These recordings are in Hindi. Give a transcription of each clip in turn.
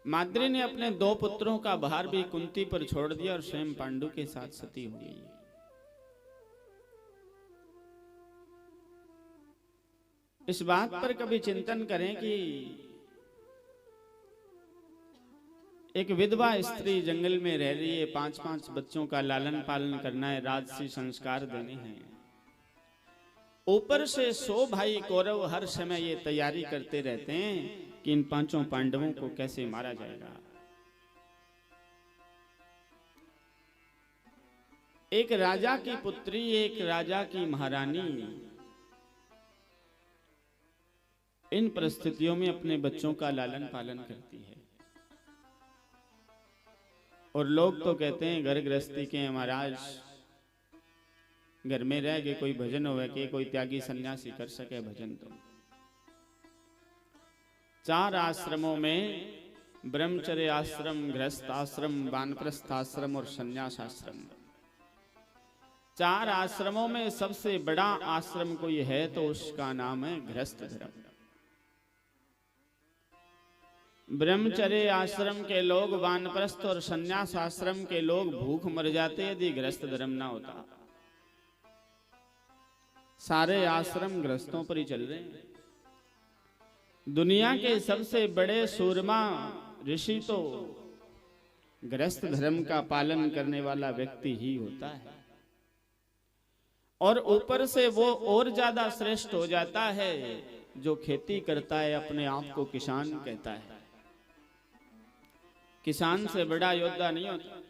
माद्री ने अपने 2 पुत्रों का भार भी कुंती पर छोड़ दिया और स्वयं पांडु के साथ सती हो गई। इस बात पर कभी चिंतन करें कि एक विधवा स्त्री जंगल में रह रही है, 5-5 बच्चों का लालन पालन करना है, राजसी संस्कार देने हैं। ऊपर से 100 भाई कौरव हर समय ये तैयारी करते रहते हैं कि इन 5 पांडवों को कैसे मारा जाएगा। एक राजा की पुत्री, एक राजा की महारानी इन परिस्थितियों में अपने बच्चों का लालन पालन करती है। और लोग तो कहते हैं घर गृहस्थी के महाराज, घर में रह के कोई भजन होवे कि कोई त्यागी सन्यासी कर सके भजन। तो 4 आश्रमों में ब्रह्मचर्य आश्रम, गृहस्थ आश्रम, वानप्रस्थ आश्रम और संन्यास आश्रम, 4 आश्रमों में सबसे बड़ा आश्रम कोई है तो उसका नाम है गृहस्थ धर्म। ब्रह्मचर्य आश्रम के लोग, वानप्रस्थ और संन्यास आश्रम के लोग भूख मर जाते यदि गृहस्थ धर्म ना होता। सारे आश्रम गृहस्थों पर ही चल रहे हैं। दुनिया के सबसे बड़े सूरमा ऋषि तो गृहस्थ धर्म का पालन करने वाला व्यक्ति ही होता है। और ऊपर से वो और ज्यादा श्रेष्ठ हो जाता है जो खेती करता है, अपने आप को किसान कहता है। किसान से बड़ा योद्धा नहीं होता।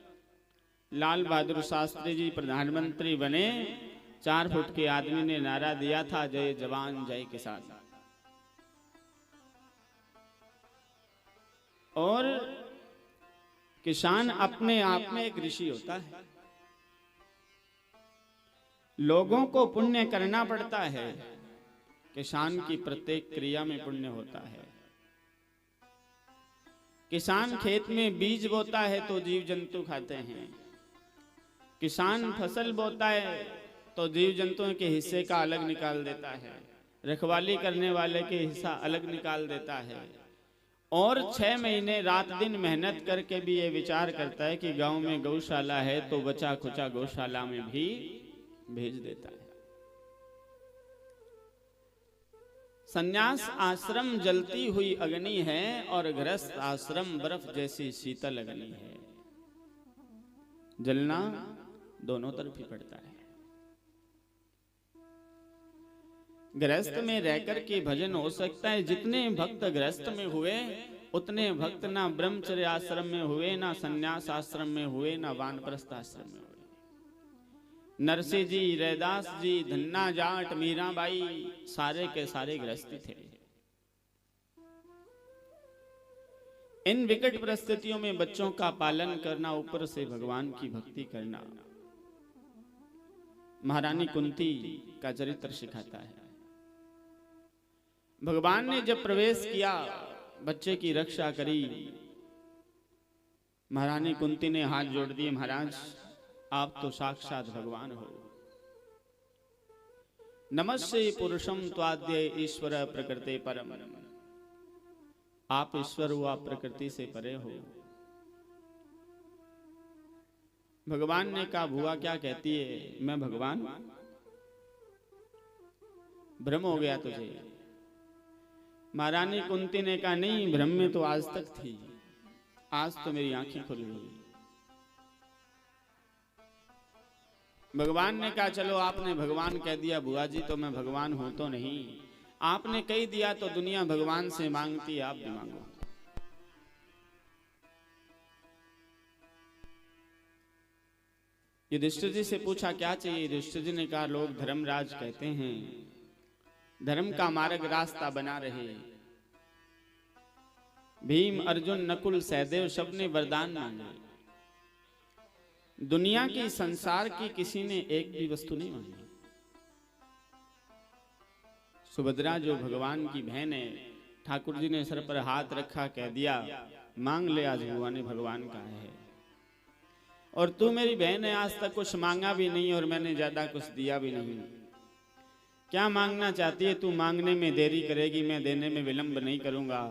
लाल बहादुर शास्त्री जी प्रधानमंत्री बने, 4 फुट के आदमी ने नारा दिया था, जय जवान जय किसान। और किसान अपने आप में एक ऋषि होता है। लोगों को पुण्य करना पड़ता है, किसान की प्रत्येक क्रिया में पुण्य होता है। किसान खेत में बीज बोता है तो जीव जंतु खाते हैं। किसान फसल बोता है तो जीव जंतुओं के हिस्से का अलग निकाल देता है, रखवाली करने वाले के हिस्सा अलग निकाल देता है। और 6 महीने रात दिन मेहनत करके भी ये विचार करता है कि गांव में गौशाला है तो बचा खुचा गौशाला में भी भेज देता है। संन्यास आश्रम जलती हुई अग्नि है और गृहस्थ आश्रम बर्फ जैसी शीतल अग्नि है। जलना दोनों तरफ ही पड़ता है। गृहस्थ में रहकर के भजन हो सकता है। जितने भक्त गृहस्थ में हुए उतने भक्त ना ब्रह्मचर्य आश्रम में हुए, ना संन्यास आश्रम में हुए, ना वानप्रस्थ आश्रम में हुए। नरसिंह जी, रैदास जी, धन्ना जाट, मीराबाई सारे के सारे गृहस्थी थे। इन विकट परिस्थितियों में बच्चों का पालन करना, ऊपर से भगवान की भक्ति करना, महारानी कुंती का चरित्र सिखाता है। भगवान ने जब प्रवेश किया, बच्चे की रक्षा करी, महारानी कुंती ने हाथ जोड़ दिए, महाराज आप तो साक्षात भगवान हो। नमस्ते पुरुषम त्वाद्य ईश्वर प्रकृति परम। आप ईश्वर हो, आप प्रकृति से परे हो। भगवान ने कहा, बुआ क्या कहती है, मैं भगवान? भ्रम हो गया तुझे। महारानी कुंती ने कहा, नहीं, भ्रम में तो आज तक थी, आज तो मेरी आंखें खुल गई। भगवान ने कहा, चलो आपने भगवान कह दिया बुआ जी, तो मैं भगवान हूं तो नहीं। आपने कह दिया तो दुनिया भगवान से मांगती, आप भी मांगो। युधिष्ठिर जी से पूछा क्या चाहिए। युधिष्ठिर जी ने कहा, लोग धर्मराज कहते हैं, धर्म का मार्ग रास्ता बना रहे। भीम, अर्जुन, नकुल, सहदेव सबने वरदान मांगे। दुनिया की, संसार की किसी ने एक भी वस्तु नहीं मांगी। सुभद्रा जो भगवान की बहन है, ठाकुर जी ने सर पर हाथ रखा, कह दिया मांग ले, आज बुआ ने भगवान कहा है। और तू मेरी बहन है, आज तक कुछ मांगा भी नहीं और मैंने ज्यादा कुछ दिया भी नहीं। क्या मांगना चाहती है तू? मांगने में देरी करेगी, मैं देने में विलंब नहीं करूंगा।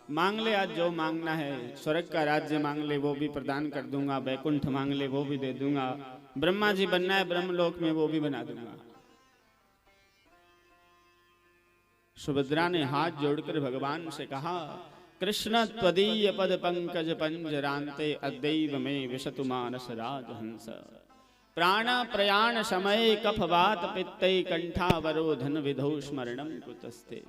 मांग ले आज जो मांगना है, स्वर्ग का राज्य मांग ले वो भी प्रदान कर दूंगा, वैकुंठ मांग ले वो भी दे दूंगा, ब्रह्मा जी बनना है ब्रह्मलोक में वो भी बना दूंगा। सुभद्रा ने हाथ जोड़कर भगवान से कहा, कृष्ण त्वदीय पद पंकज पंजरांते अद्दैव में विशतु मानस राजहंस, प्राण प्रयाण समय कफवात पित्तै कंठावरोधन विधौ स्मरणम कुतस्ते।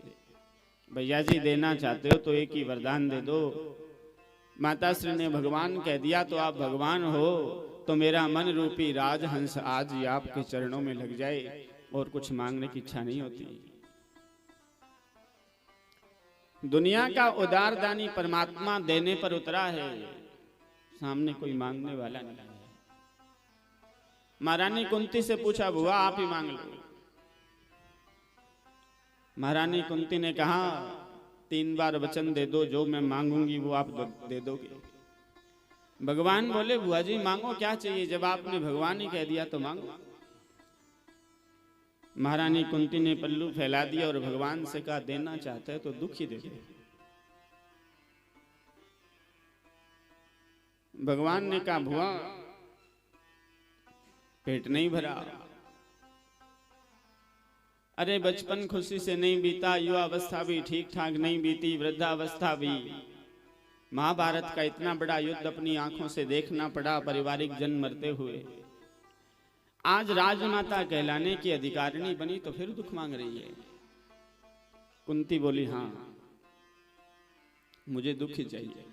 भैया जी देना चाहते हो तो एक ही वरदान दे दो। माता श्री ने भगवान कह दिया तो आप भगवान हो, तो मेरा मन रूपी राजहंस आज ही आपके चरणों में लग जाए, और कुछ मांगने की इच्छा नहीं होती। दुनिया का उदारदानी परमात्मा देने पर उतरा है, सामने कोई मांगने वाला नहीं है। महारानी कुंती से पूछा, बुआ आप ही मांग लो। महारानी कुंती ने कहा, 3 बार वचन दे दो, जो मैं मांगूंगी वो आप दे दोगे। भगवान बोले, बुआ जी मांगो क्या चाहिए, जब आपने भगवान ही कह दिया तो मांगो। महारानी कुंती ने पल्लू फैला दिया और भगवान से कहा, देना चाहते है तो दुख ही दे दो। भगवान ने कहा, बुआ पेट नहीं भरा, अरे बचपन खुशी से नहीं बीता, युवावस्था भी ठीक ठाक नहीं बीती, वृद्धावस्था भी। महाभारत का इतना बड़ा युद्ध अपनी आंखों से देखना पड़ा, पारिवारिक जन मरते हुए। आज राजमाता कहलाने की अधिकारिणी बनी तो फिर दुख मांग रही है। कुंती बोली, हाँ मुझे दुख ही चाहिए।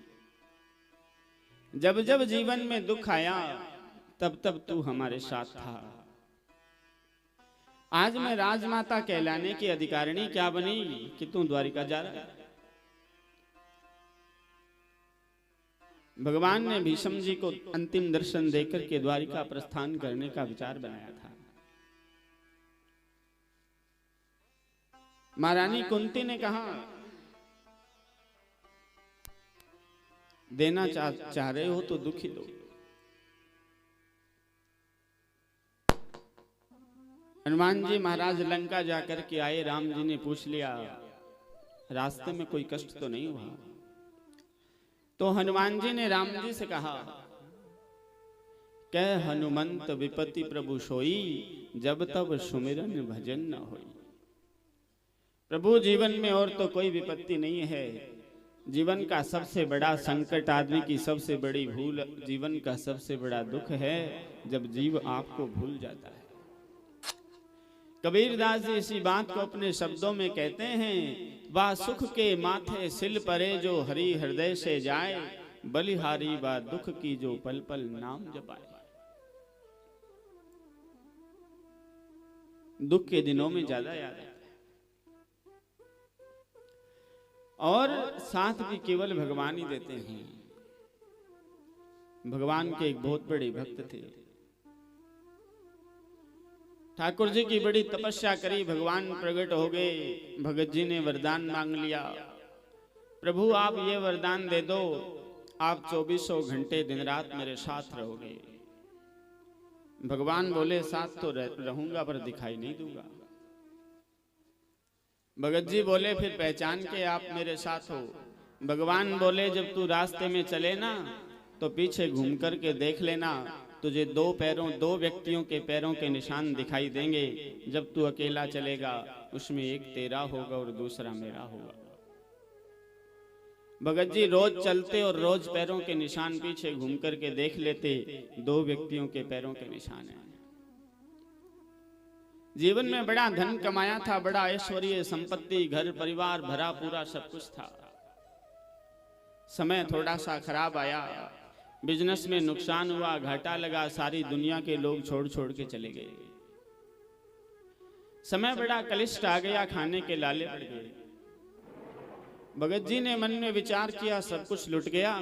जब जब जीवन में दुख आया तब तब तू हमारे साथ था। आज मैं राजमाता कहलाने की अधिकारिणी क्या बनी कि तू द्वारिका जा रहा है। भगवान ने भीष्म जी को अंतिम दर्शन देकर के द्वारिका प्रस्थान करने का विचार बनाया था। महारानी कुंती ने कहा, देना चाह रहे हो तो दुखी दो। हनुमान जी महाराज लंका जाकर के आए, राम जी ने पूछ लिया रास्ते में कोई कष्ट तो नहीं हुआ। तो हनुमान जी ने राम जी से कहा, कह हनुमंत विपति प्रभु सोई, जब तब सुमिरन भजन न होई। प्रभु जीवन में और तो कोई विपत्ति नहीं है। जीवन का सबसे बड़ा संकट, आदमी की सबसे बड़ी भूल, जीवन का सबसे बड़ा दुख है जब जीव आपको भूल जाता है। कबीरदास जी इसी बात को अपने शब्दों में कहते हैं, वह सुख के माथे सिल परे जो हरि हृदय से जाए, बलिहारी व दुख की जो पल पल नाम जपाए। दुख के दिनों में ज्यादा याद आता है। और साथ भी केवल भगवान ही देते हैं। भगवान के एक बहुत बड़े भक्त थे, ठाकुर जी की बड़ी तपस्या करी, भगवान प्रकट हो गए। भगत जी ने वरदान मांग लिया, प्रभु आप ये वरदान दे दो, आप 2400 घंटे दिन रात मेरे साथ रहोगे। भगवान बोले, साथ तो रहूंगा पर दिखाई नहीं दूंगा। भगत जी बोले, फिर पहचान के आप मेरे साथ हो। भगवान बोले, जब तू रास्ते में चले ना तो पीछे घूम कर के देख लेना, तुझे दो व्यक्तियों के पैरों के निशान दिखाई देंगे। जब तू अकेला चलेगा उसमें एक तेरा होगा और दूसरा मेरा होगा। भगत जी रोज चलते और रोज पैरों के निशान पीछे घूम कर के देख लेते, 2 व्यक्तियों के पैरों के निशान हैं। जीवन में बड़ा धन कमाया था, बड़ा ऐश्वर्य संपत्ति, घर परिवार भरा पूरा सब कुछ था। समय थोड़ा सा खराब आया, बिजनेस में नुकसान हुआ, घाटा लगा, सारी दुनिया के लोग छोड़ छोड़ के चले गए। समय बड़ा कलिष्ठ आ गया, खाने के लाले पड़ गए। भगत जी ने मन में विचार किया, सब कुछ लुट गया,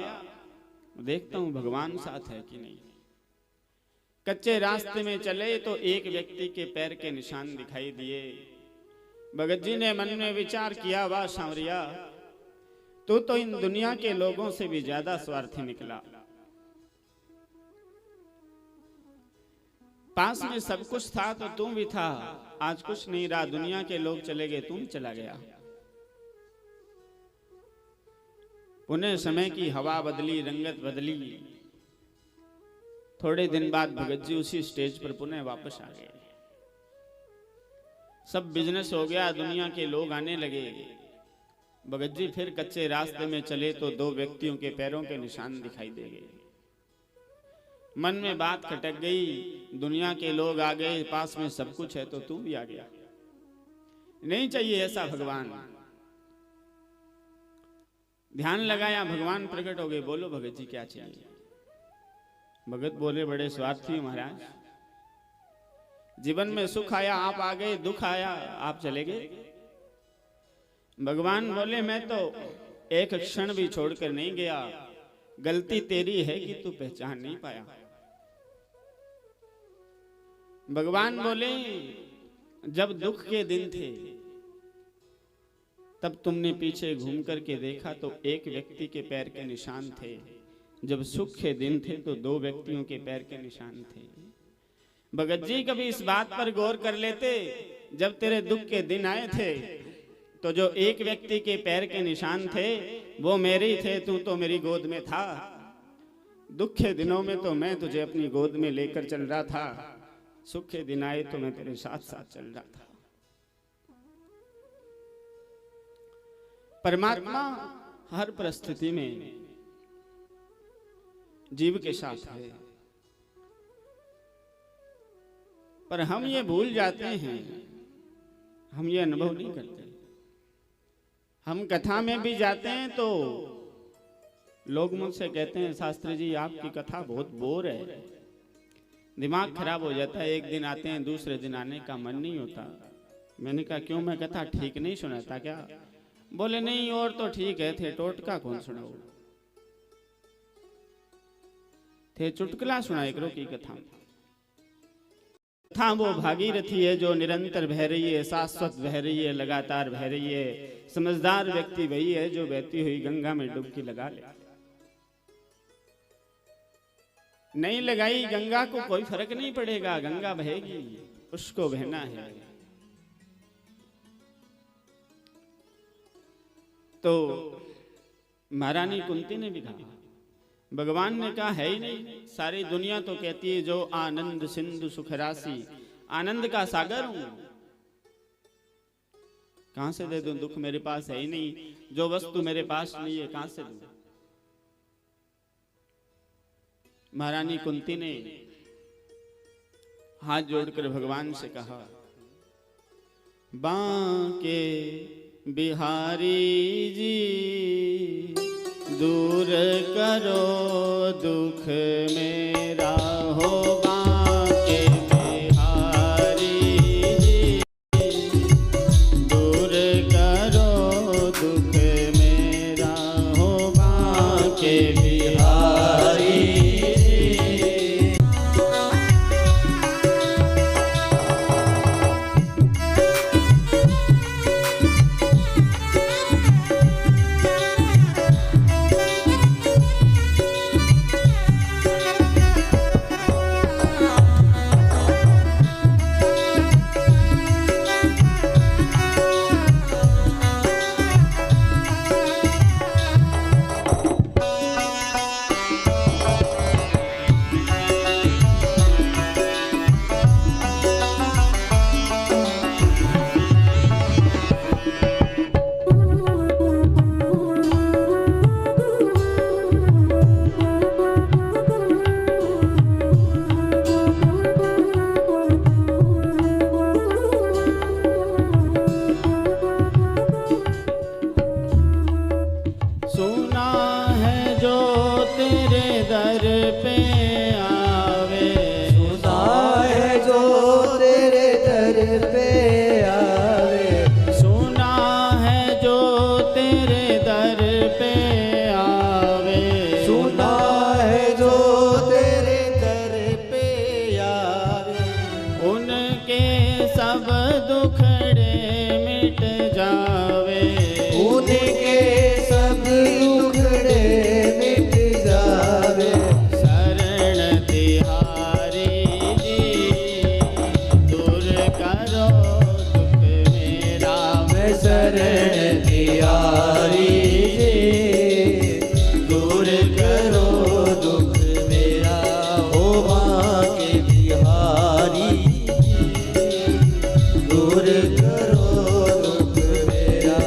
देखता हूं भगवान साथ है कि नहीं। कच्चे रास्ते में चले तो एक व्यक्ति के पैर के निशान दिखाई दिए। भगत जी ने मन में विचार किया, वाह सांवरिया, तू तो इन दुनिया के लोगों से भी ज्यादा स्वार्थी निकला। पास में सब कुछ था तो तुम भी था, आज कुछ नहीं रहा, दुनिया के लोग चले गए, तुम चला गया। पुनः समय की हवा बदली, रंगत बदली। थोड़े दिन बाद भगत जी उसी स्टेज पर पुनः वापस आ गए। सब बिजनेस हो गया, दुनिया के लोग आने लगे। भगत जी फिर कच्चे रास्ते में चले तो दो व्यक्तियों के पैरों के निशान दिखाई दे गए। मन में बात खटक गई, दुनिया के लोग आ गए, पास में सब कुछ है तो तू भी आ गया। नहीं चाहिए ऐसा भगवान। ध्यान लगाया, भगवान प्रकट हो गए। बोलो भगत जी क्या चाहिए? भगत बोले, बड़े स्वार्थी महाराज, जीवन में सुख आया आप आ गए, दुख आया आप चले गए। भगवान बोले, मैं तो एक क्षण भी छोड़कर नहीं गया, गलती तेरी है कि तू पहचान नहीं पाया। भगवान बोले, जब दुख के दिन थे तब तुमने पीछे घूम करके देखा तो एक व्यक्ति के पैर के निशान थे, जब सुख के दिन थे तो दो व्यक्तियों के पैर के निशान थे। भगत जी कभी इस बात पर गौर कर लेते, जब तेरे दुख के दिन आए थे तो जो एक व्यक्ति के पैर के निशान थे वो मेरे ही थे, तू तो मेरी गोद में था। दुख के दिनों में तो मैं तुझे अपनी गोद में लेकर चल रहा था, सुख के दिन आए तो मैं तेरे साथ साथ चल रहा था। परमात्मा हर परिस्थिति में जीव के साथ है, पर हम ये भूल जाते हैं, हम ये अनुभव नहीं करते। हम कथा में भी जाते हैं तो लोग मुझसे कहते हैं, शास्त्री जी आपकी कथा बहुत बोर है, दिमाग खराब हो जाता है। एक दिन आते हैं, दूसरे दिन आने का मन नहीं होता। मैंने कहा क्यों, मैं कथा ठीक नहीं सुनाता क्या? बोले नहीं, और तो ठीक है, थे टोटका कौन सुनाओ, थे चुटकुला सुनाए करो की कथा। कथा वो भागीरथी है जो निरंतर बह रही है, शाश्वत बह रही है, लगातार बह रही है। समझदार व्यक्ति वही है जो बहती हुई गंगा में डुबकी लगा ले। नहीं लगाई गंगा को कोई फर्क नहीं पड़ेगा, गंगा बहेगी, उसको बहना है। तो महारानी कुंती ने भी कहा, भगवान ने कहा है ही नहीं, सारी दुनिया तो कहती है जो आनंद सिंधु सुख राशि, आनंद का सागर हूं, कहां से दे दूं? दुख मेरे पास है ही नहीं, जो वस्तु मेरे पास नहीं है कहां से दूं? महारानी कुंती ने हाथ जोड़कर भगवान से कहा, बांके बिहारी जी दूर करो दुख मेरा हो, बांके बिहारी जी दूर करो दुख मेरा हो, बांके बिहारी। उनके सब दुखड़े मिट जावे, करो दुख मेरा ओ बांके बिहारी दूर करो दुख मेरा।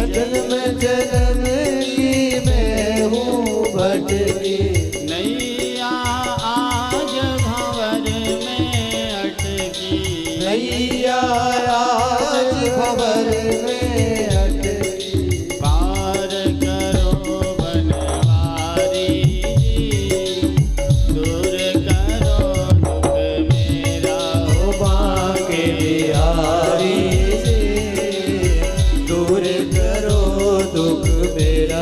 जन्म जन्म की मैं हूँ भटकी, नैया आज भंवर में अटकी, नैया आज भंवर में अटकी। पार करो बनवारी दूर करो दुख मेरा ओ बांके बिहारी दूर करो दुख मेरा।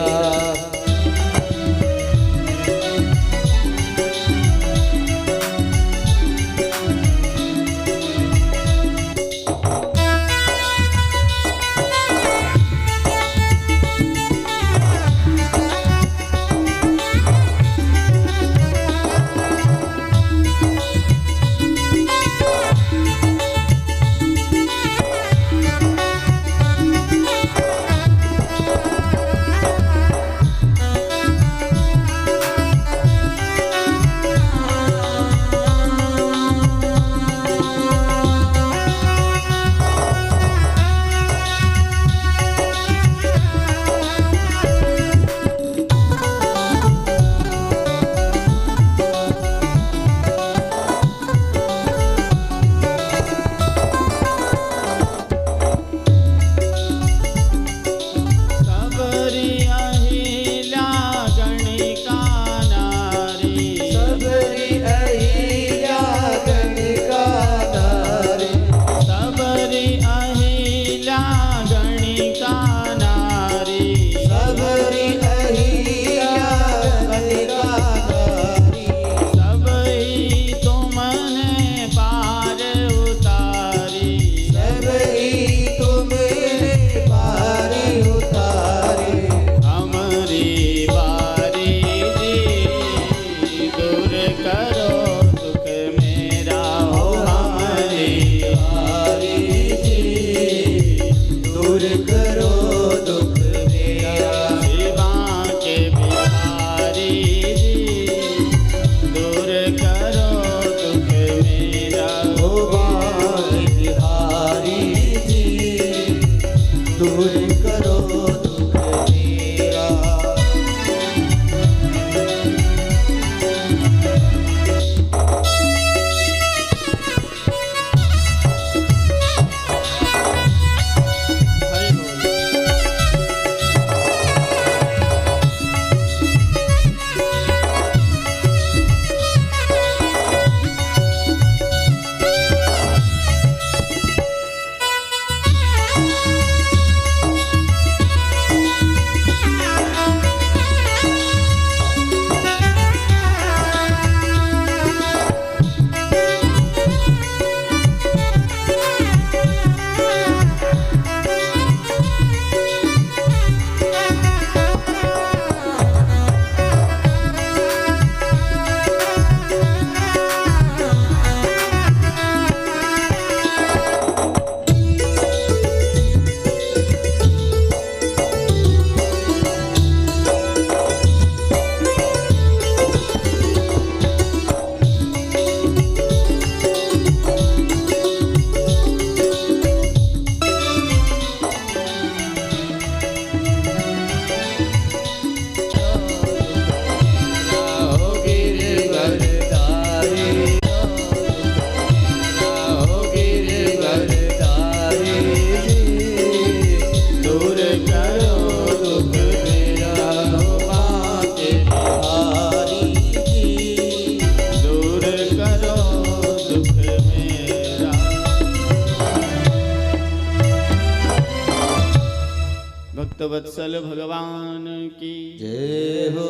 भक्त वत्सल भगवान की जय हो।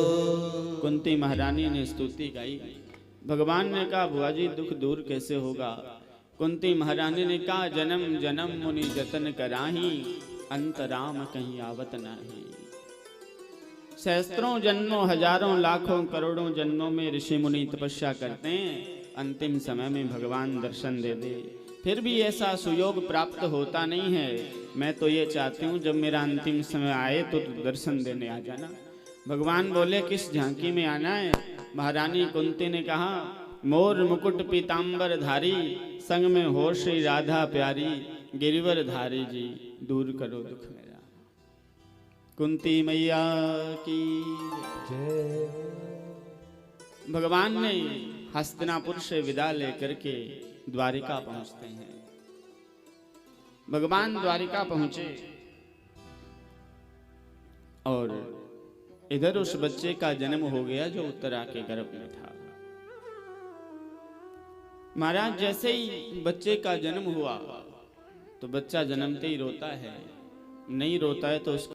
कुंती महारानी ने स्तुति गाई। भगवान ने कहा बुआ जी दुख दूर कैसे होगा। कुंती महारानी ने कहा जन्म जन्म मुनि जतन कराही, अंत राम कहीं आवत नाही। सहस्त्रों जन्मों हजारों लाखों करोड़ों जन्मों में ऋषि मुनि तपस्या करते हैं, अंतिम समय में भगवान दर्शन दे दे, फिर भी ऐसा सुयोग प्राप्त होता नहीं है। मैं तो ये चाहती हूँ जब मेरा अंतिम समय आए तो तू दर्शन देने आ जाना। भगवान बोले किस झांकी में आना है। महारानी कुंती ने कहा मोर मुकुट पीतांबर धारी, संग में हो श्री राधा प्यारी, गिरिवर धारी जी दूर करो दुख मेरा। कुंती मैया की जय। भगवान ने हस्तिनापुर से विदा लेकर के द्वारिका पहुंचते हैं। भगवान द्वारिका पहुंचे और इधर उस बच्चे का जन्म हो गया जो उत्तरा के गर्भ में था। महाराज जैसे ही बच्चे का जन्म हुआ तो बच्चा जन्मते ही रोता है, नहीं रोता है तो उसको